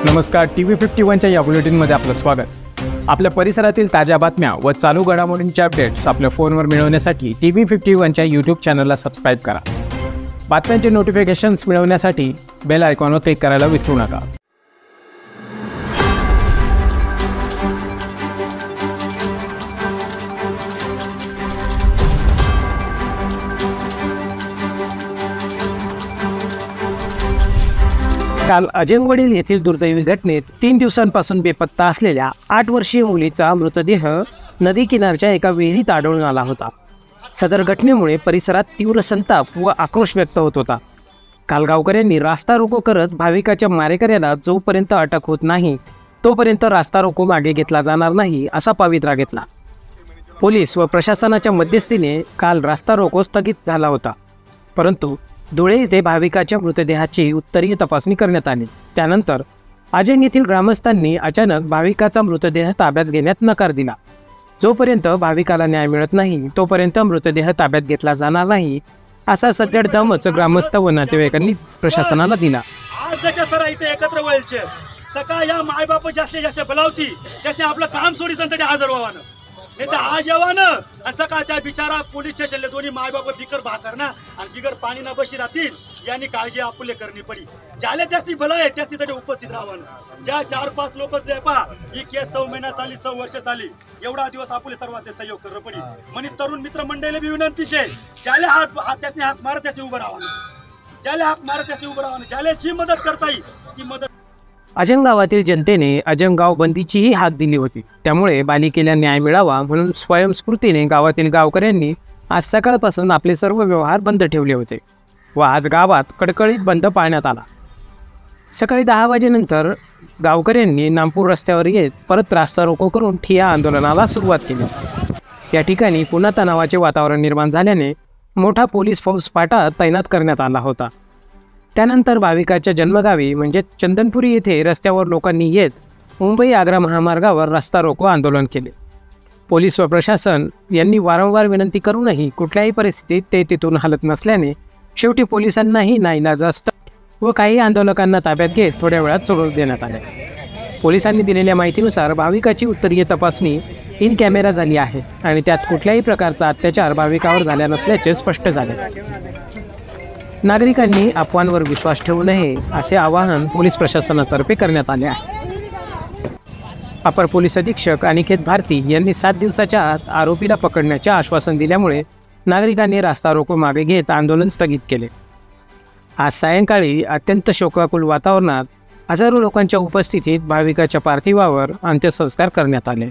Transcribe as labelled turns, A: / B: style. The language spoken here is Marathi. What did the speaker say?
A: नमस्कार, TV51च्या या बुलेटिनमध्ये आपलं स्वागत। आपल्या परिसरातील ताज्या बातम्या व चालू घडामोडींचे अपडेट्स आपल्या फोनवर मिळवण्यासाठी TV51च्या YouTube चॅनलला सबस्क्राइब करा। बातम्यांचे नोटिफिकेशन्स मिळवण्यासाठी बेल आयकॉनवर क्लिक करायला विसरू नका। काल अजंगवडील येथील दुर्दैवी घटनेत 3 दिवसांपासून बेपत्ता असलेल्या 8 वर्षीय मुलीचा मृतदेह नदी किनारच्या एका विहिरीत आढळून आला होता। सदर घटनेमुळे परिसरात तीव्र संताप व आक्रोश व्यक्त होत होता। काल गावकऱ्यांनी रास्ता रोको करत भाविकाच्या मारेकऱ्याला जोपर्यंत अटक होत नाही तोपर्यंत रास्ता रोको मागे घेतला जाणार नाही असा पवित्रा घेतला। पोलीस व प्रशासनाच्या मध्यस्थीने काल रास्ता रोको स्थगित झाला होता, परंतु धुळे येथे भाविकाच्या मृतदेहाची उत्तरीय तपासणी करण्यात आली। त्यानंतर अजंग येथील ग्रामस्थांनी अचानक भाविकाचा मृतदेह ताब्यात घेण्यात नकार दिला। जोपर्यंत भाविकाला न्याय मिळत नाही तोपर्यंत मृतदेह ताब्यात घेतला जाणार नाही असा सज्जड दमच ग्रामस्थ व नातेवाईकांनी प्रशासनाला दिला।
B: आजच्या सर इथे एकत्र व्हायचे सकाळ या मायबाप जास्तीत जास्त बोलावती त्याने आपलं काम सोडी संतटी हजर व्हावं नाही तर आज यावं ना आणि सकाळ त्या बिचारा पोलीस स्टेशनले दोन्ही मायबाप बिकर भाकर ना आणि बिगर पाणी ना बशी राहतील यांनी काळजी आपुले करणी पडी ज्याला त्याची भला आहे त्याची तरी उपस्थित राहावं। ज्या 4-5 लोक पहा ही केस 6 महिना चाली 6 वर्ष चाली एवढा दिवस आपुले सर्वात सहयोग कर पडी म्हणे तरुण मित्र मंडळीला बी विनंती शे ज्याला हात त्याने हात मारत त्याने उभं राहावं, ज्याला हात मारत त्याने उभं राहावं, ज्याला जी मदत करता येईल ती मदत।
A: अजंग गावातील जनतेने अजंग गाव बंदीचीही हाक दिली होती, त्यामुळे बालिकेला न्याय मिळावा म्हणून स्वयंस्फूर्तीने गावातील गावकऱ्यांनी आज सकाळपासून आपले सर्व व्यवहार बंद ठेवले होते व आज गावात कडकडीत बंद पाळण्यात आला। सकाळी 10 वाजेनंतर गावकऱ्यांनी नामपूर रस्त्यावर येत परत रास्ता रोको करून ठिय्या आंदोलनाला सुरुवात केली। या ठिकाणी पुन्हा तणावाचे वातावरण निर्माण झाल्याने मोठा पोलीस फौजफाटा तैनात करण्यात आला होता। त्यानंतर भाविकाच्या जन्मगावी म्हणजे चंदनपुरी येथे रस्त्यावर लोकांनी येत मुंबई आग्रा महामार्गावर रास्ता रोको आंदोलन केले। पोलीस व प्रशासन यांनी वारंवार विनंती करूनही कुठल्याही परिस्थितीत ते तिथून हलत नसल्याने शेवटी पोलिसांनाही नाईलाजास्त व काही आंदोलकांना ताब्यात घेत थोड्या वेळात सोडून देण्यात आले। पोलिसांनी दिलेल्या माहितीनुसार भाविकाची उत्तरीय तपासणी इन कॅमेरा झाली आहे आणि त्यात कुठल्याही प्रकारचा अत्याचार भाविकावर झाला नसल्याचे स्पष्ट झाले। नागरिकांनी अफवांवर विश्वास ठेवू नये असे आवाहन पोलीस प्रशासनातर्फे करण्यात आले आहे। अपर पोलीस अधीक्षक अनिकेत भारती यांनी 7 दिवसाच्या आत आरोपीला पकडण्याचे आश्वासन दिल्यामुळे नागरिकांनी रास्ता रोको मागे घेत आंदोलन स्थगित केले। आज सायंकाळी अत्यंत शोकाकुल वातावरणात हजारो लोकांच्या उपस्थितीत भाविकाच्या पार्थिवावर अंत्यसंस्कार करण्यात आले।